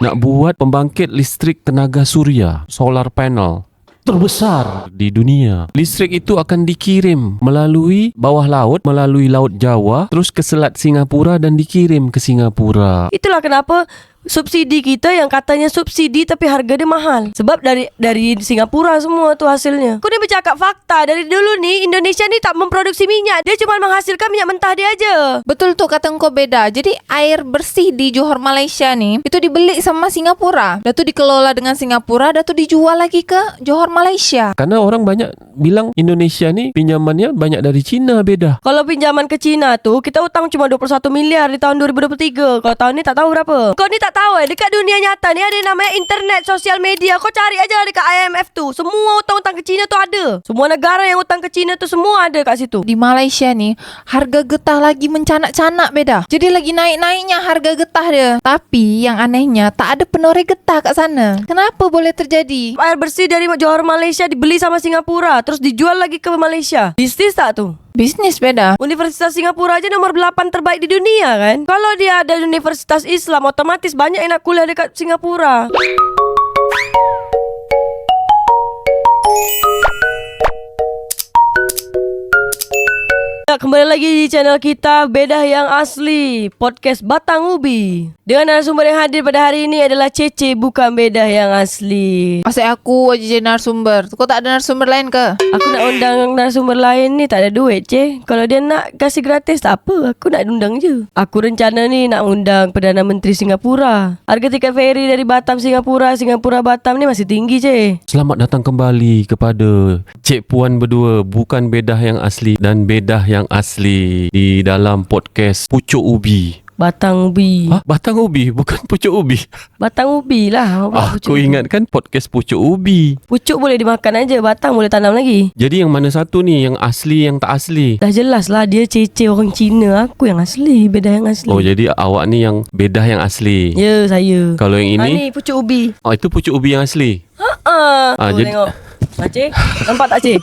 nak buat pembangkit listrik tenaga surya, solar panel terbesar di dunia. Listrik itu akan dikirim melalui bawah laut, melalui Laut Jawa, terus ke Selat Singapura dan dikirim ke Singapura. Itulah kenapa subsidi kita yang katanya subsidi tapi harga dia mahal. Sebab dari Singapura semua tu hasilnya. Aku ni bercakap fakta. Dari dulu ni Indonesia ni tak memproduksi minyak. Dia cuma menghasilkan minyak mentah dia aja. Betul tu kata engkau beda. Jadi air bersih di Johor Malaysia ni itu dibeli sama Singapura. Dah tu dikelola dengan Singapura, dah tu dijual lagi ke Johor Malaysia. Karena orang banyak bilang Indonesia ni pinjamannya banyak dari China, beda. Kalau pinjaman ke China tu kita hutang cuma 21 miliar di tahun 2023. Kalau tahun ni tak tahu berapa. Kau ni tak tahu dekat dunia nyata ni ada yang namanya internet, sosial media. Kau cari aja dekat IMF tu. Semua hutang-hutang ke China tu ada. Semua negara yang hutang ke China tu semua ada kat situ. Di Malaysia ni harga getah lagi mencanak-canak beda. Jadi lagi naik-naiknya harga getah dia. Tapi yang anehnya tak ada penoreh getah kat sana. Kenapa boleh terjadi? Air bersih dari Johor Malaysia dibeli sama Singapura, terus dijual lagi ke Malaysia. Bisnis tak tu? Bisnis beda. Universitas Singapura aja nomor 8 terbaik di dunia kan. Kalau dia ada universitas Islam, otomatis banyak yang nak kuliah dekat Singapura. Kembali lagi di channel kita Bedah Yang Asli, podcast Batang Ubi. Dengan narasumber yang hadir pada hari ini adalah Cece, bukan Bedah Yang Asli. Asyik aku aja jadi narasumber. Kau tak ada narasumber lain ke? Aku nak undang narasumber lain ni, tak ada duit, Ce. Kalau dia nak kasih gratis tak apa, aku nak undang je. Aku rencana ni nak undang Perdana Menteri Singapura. Harga tiket feri dari Batam Singapura, Singapura Batam ni masih tinggi, Ce. Selamat datang kembali kepada Cik Puan berdua, bukan Bedah Yang Asli dan Bedah Yang Asli di dalam podcast Pucuk Ubi. Batang Ubi. Batang Ubi, bukan Pucuk Ubi. Batang Ubi lah. Aku ingatkan podcast Pucuk Ubi. Pucuk boleh dimakan aja, batang boleh tanam lagi. Jadi yang mana satu ni, yang asli yang tak asli? Dah jelas lah dia Cece orang Cina. Aku yang asli, Bedah Yang Asli. Oh, jadi awak ni yang Bedah Yang Asli. Ya, saya. Kalau yang ini? Ni Pucuk Ubi. Oh, itu Pucuk Ubi yang asli. Jadi tengok. Cik, nampak tak, Cik?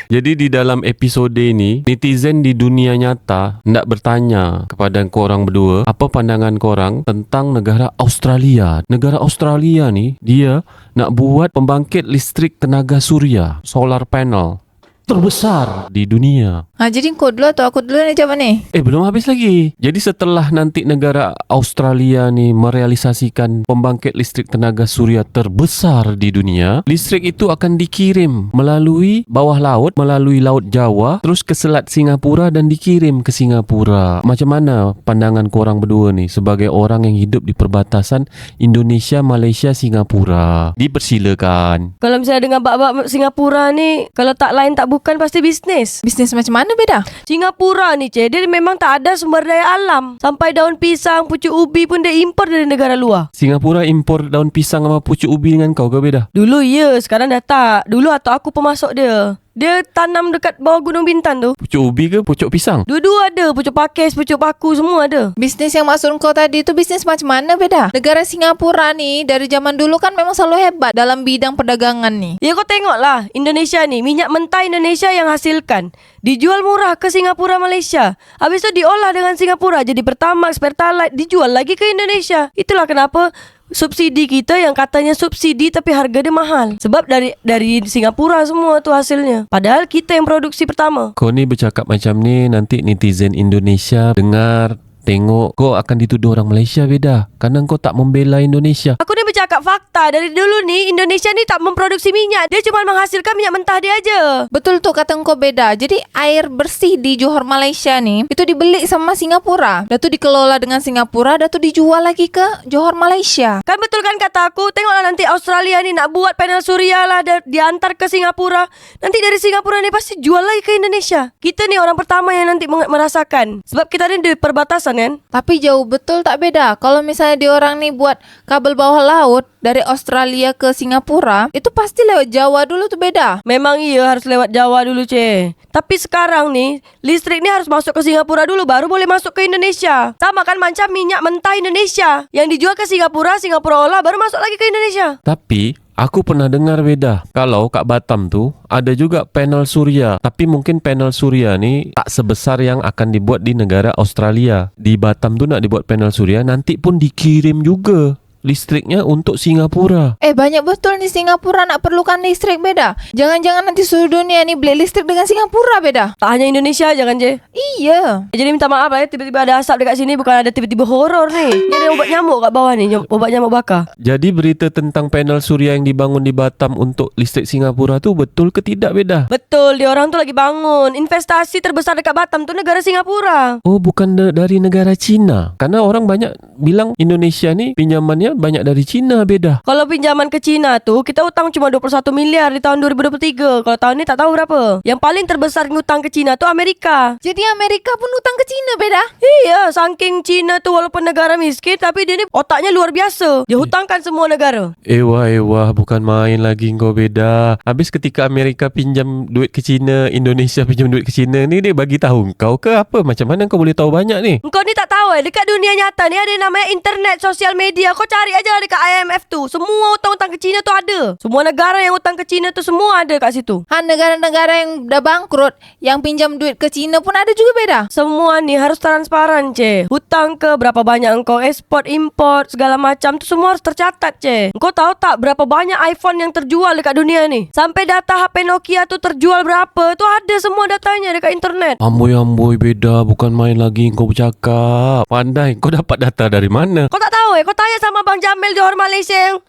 Jadi di dalam episod ini, netizen di dunia nyata hendak bertanya kepada korang berdua, apa pandangan korang tentang negara Australia. Negara Australia ni, dia nak buat pembangkit listrik tenaga surya, solar panel terbesar di dunia. Jadi kau dulu atau aku dulu ni jawab ni? Belum habis lagi. Jadi setelah nanti negara Australia ni merealisasikan pembangkit listrik tenaga surya terbesar di dunia, listrik itu akan dikirim melalui bawah laut, melalui Laut Jawa, terus ke Selat Singapura dan dikirim ke Singapura. Macam mana pandangan korang berdua ni sebagai orang yang hidup di perbatasan Indonesia, Malaysia, Singapura? Dipersilakan. Kalau misalnya dengan bab-bab Singapura ni, kalau tak lain tak bukan pasti bisnes. Bisnes macam mana beda? Singapura ni, Cik, dia memang tak ada sumber daya alam. Sampai daun pisang, pucuk ubi pun dia import dari negara luar. Singapura impor daun pisang sama pucuk ubi dengan kau ke beda? Dulu ya, sekarang dah tak. Dulu atau aku pemasok dia. Dia tanam dekat bawah Gunung Bintan tu. Pucuk ubi ke pucuk pisang? Dua-dua ada. Pucuk pakis, pucuk paku, semua ada. Bisnes yang maksud kau tadi tu bisnes macam mana beda? Negara Singapura ni dari zaman dulu kan memang selalu hebat dalam bidang perdagangan ni. Ya kau tengoklah, Indonesia ni, minyak mentah Indonesia yang hasilkan dijual murah ke Singapura, Malaysia. Habis tu diolah dengan Singapura jadi Pertamax, Pertalite, dijual lagi ke Indonesia. Itulah kenapa subsidi kita yang katanya subsidi tapi harga dia mahal. Sebab dari Singapura semua tu hasilnya. Padahal kita yang produksi pertama. Kau ni bercakap macam ni, nanti netizen Indonesia dengar, tengok, kau akan dituduh orang Malaysia beda. Kerana kau tak membela Indonesia. Aku ni bercakap fakta. Dari dulu ni Indonesia ni tak memproduksi minyak. Dia cuma menghasilkan minyak mentah dia aja. Betul tu kata engkau beda. Jadi air bersih di Johor Malaysia ni itu dibeli sama Singapura. Dah tu dikelola dengan Singapura, dah tu dijual lagi ke Johor Malaysia. Kan betul kan kata aku? Tengoklah nanti Australia ni nak buat panel surya lah, diantar ke Singapura. Nanti dari Singapura ni pasti jual lagi ke Indonesia. Kita ni orang pertama yang nanti merasakan. Sebab kita ni di perbatasan kan. Tapi jauh betul tak beda. Kalau misalnya diorang ni buat kabel bawah laut dari Australia ke Singapura, itu pasti lewat Jawa dulu tu beda. Memang iya harus lewat Jawa dulu, Ce. Tapi sekarang ni listrik ni harus masuk ke Singapura dulu baru boleh masuk ke Indonesia. Sama kan macam minyak mentah Indonesia yang dijual ke Singapura, Singapura olah baru masuk lagi ke Indonesia. Tapi aku pernah dengar beda. Kalau kat Batam tu ada juga panel surya. Tapi mungkin panel surya ni tak sebesar yang akan dibuat di negara Australia. Di Batam tu nak dibuat panel surya, nanti pun dikirim juga listriknya untuk Singapura. Banyak betul nih Singapura nak perlukan listrik beda. Jangan-jangan nanti seluruh dunia nih beli listrik dengan Singapura beda. Tak hanya Indonesia jangan je. Iya. Jadi minta maaf lah ya, tiba-tiba ada asap dekat sini, bukan ada tiba-tiba horor nih. Ini ada obat nyamuk kat bawah nih, obat nyamuk bakar. Jadi berita tentang panel surya yang dibangun di Batam untuk listrik Singapura tu betul ke tidak beda? Betul, dia orang tu lagi bangun. Investasi terbesar dekat Batam tu negara Singapura. Oh, bukan dari negara Cina. Karena orang banyak bilang Indonesia ni pinjamannya banyak dari Cina beda. Kalau pinjaman ke Cina tu, kita utang cuma 21 miliar di tahun 2023. Kalau tahun ni tak tahu berapa. Yang paling terbesar ngutang ke Cina tu Amerika. Jadi Amerika pun utang ke Cina beda. Iya, saking Cina tu walaupun negara miskin, tapi dia ni otaknya luar biasa. Dia hutangkan semua negara. Ewa, bukan main lagi kau beda. Habis ketika Amerika pinjam duit ke Cina, Indonesia pinjam duit ke Cina ni, dia bagi tahu kau ke apa? Macam mana kau boleh tahu banyak ni? Engkau ni tak tahu dekat dunia nyata ni ada yang namanya internet, sosial media. Kau cari aja lah dekat IMF tu. Semua hutang-hutang ke Cina tu ada. Semua negara yang hutang ke Cina tu semua ada kat situ. Negara-negara yang dah bangkrut, yang pinjam duit ke Cina pun ada juga beda. Semua ni harus transparan, ce. Hutang ke berapa banyak engkau ekspor, import, segala macam tu semua harus tercatat, ce. Engkau tahu tak berapa banyak iPhone yang terjual dekat dunia ni? Sampai data HP Nokia tu terjual berapa, tu ada semua datanya dekat internet. Amboi beda, bukan main lagi kau bercakap. Pandai, kau dapat data dari mana? Kau tak tahu kau tanya sama Bang Jamil Johor Malaysia yang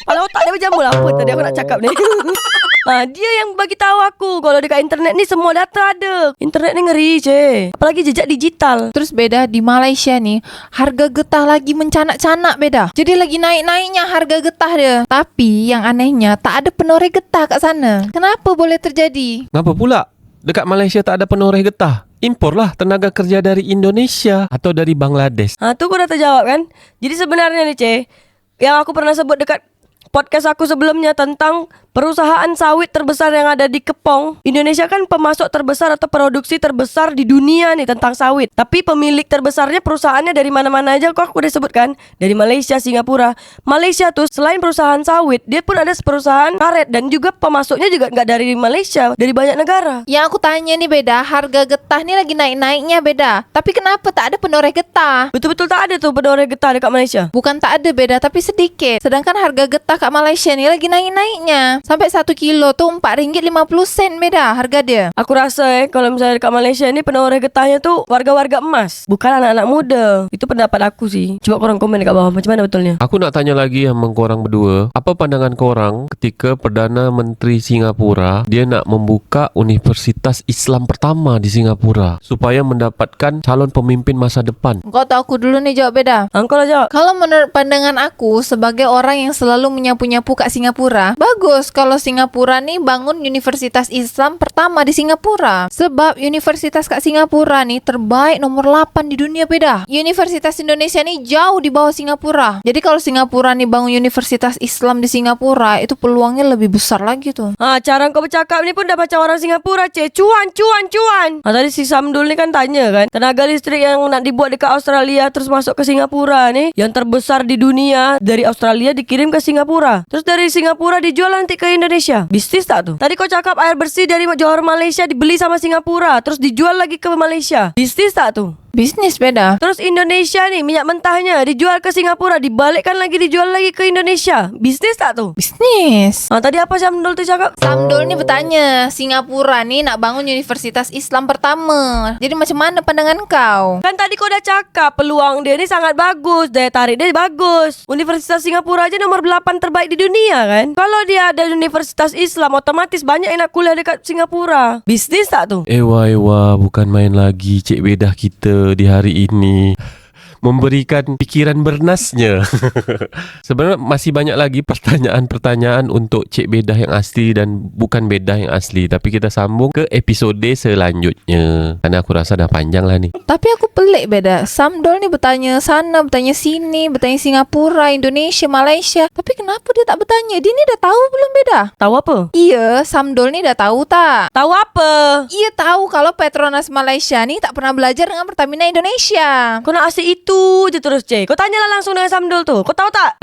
kalau otak dia berjamul lah. Apa tadi aku nak cakap ni? Dia yang bagi tahu aku kalau dekat internet ni semua data ada. Internet ni ngeri, je. Apalagi jejak digital. Terus beda di Malaysia nih, harga getah lagi mencanak-canak beda. Jadi lagi naik-naiknya harga getah dia. Tapi yang anehnya tak ada penoreh getah kat sana. Kenapa boleh terjadi? Ngapa pula? Dekat Malaysia tak ada penoreh getah. Imporlah tenaga kerja dari Indonesia atau dari Bangladesh. Tu kau dah terjawab kan? Jadi sebenarnya ni, ce, yang aku pernah sebut dekat podcast aku sebelumnya tentang perusahaan sawit terbesar yang ada di Kepong. Indonesia kan pemasok terbesar atau produksi terbesar di dunia nih tentang sawit. Tapi pemilik terbesarnya perusahaannya dari mana-mana aja. Kok aku udah sebutkan, dari Malaysia, Singapura. Malaysia tuh selain perusahaan sawit, dia pun ada perusahaan karet. Dan juga pemasoknya juga gak dari Malaysia, dari banyak negara. Yang aku tanya nih beda, harga getah nih lagi naik-naiknya beda. Tapi kenapa tak ada penoreh getah? Betul-betul tak ada tuh penoreh getah dekat Malaysia. Bukan tak ada beda, tapi sedikit. Sedangkan harga getah kat Malaysia nih lagi naik-naiknya. Sampai 1 kilo tuh RM4.50 beda harga dia. Aku rasa kalau misalnya dekat Malaysia ni penoreh getahnya tuh warga-warga emas, bukan anak-anak muda. Itu pendapat aku sih. Coba korang komen dekat bawah macam mana betulnya. Aku nak tanya lagi sama korang berdua. Apa pandangan korang ketika Perdana Menteri Singapura dia nak membuka Universitas Islam pertama di Singapura supaya mendapatkan calon pemimpin masa depan? Kau tahu aku dulu nih jawab beda. Engkau lah jawab. Kalau menurut pandangan aku sebagai orang yang selalu menyapu-nyapu kat Singapura, bagus kalau Singapura nih bangun Universitas Islam pertama di Singapura. Sebab Universitas kat Singapura nih terbaik nomor 8 di dunia beda. Universitas Indonesia nih jauh di bawah Singapura. Jadi kalau Singapura nih bangun Universitas Islam di Singapura, itu peluangnya lebih besar lagi tuh. Cara kau bercakap ni pun dah macam orang Singapura, ce. Cuan. Tadi si Samdul ni kan tanya kan, tenaga listrik yang nak dibuat dekat Australia terus masuk ke Singapura ni, yang terbesar di dunia, dari Australia dikirim ke Singapura. Terus dari Singapura dijual nanti ke Indonesia. Bisnis tak tu? Tadi kau cakap air bersih dari Johor Malaysia dibeli sama Singapura, terus dijual lagi ke Malaysia. Bisnis tak tu? Bisnis beda. Terus Indonesia ni minyak mentahnya dijual ke Singapura, dibalikkan lagi dijual lagi ke Indonesia. Bisnis tak tu? Bisnis. Tadi apa Samdul tu cakap? Samdul ni bertanya, Singapura ni nak bangun Universitas Islam pertama. Jadi macam mana pandangan kau? Kan tadi kau dah cakap peluang dia ni sangat bagus, daya tarik dia bagus. Universitas Singapura aja nomor 8 terbaik di dunia kan. Kalau dia ada Universitas Islam, otomatis banyak yang nak kuliah dekat Singapura. Bisnis tak tu? Ewa, bukan main lagi Cik Bedah kita di hari ini. Memberikan pikiran bernasnya. Sebenarnya masih banyak lagi pertanyaan-pertanyaan untuk Cik Bedah yang asli dan bukan Bedah yang asli. Tapi kita sambung ke episode selanjutnya, karena aku rasa dah panjang lah ni. Tapi aku pelik beda. Samdol ni bertanya sana, bertanya sini, bertanya Singapura, Indonesia, Malaysia. Tapi kenapa dia tak bertanya? Dia ni dah tahu belum beda? Tahu apa? Iya, Samdol ni dah tahu tak? Tahu apa? Ia tahu kalau Petronas Malaysia ni tak pernah belajar dengan Pertamina Indonesia. Kau nak asyik itu je terus, Cik. Kau tanyalah langsung dengan Samdul tu. Kau tahu tak?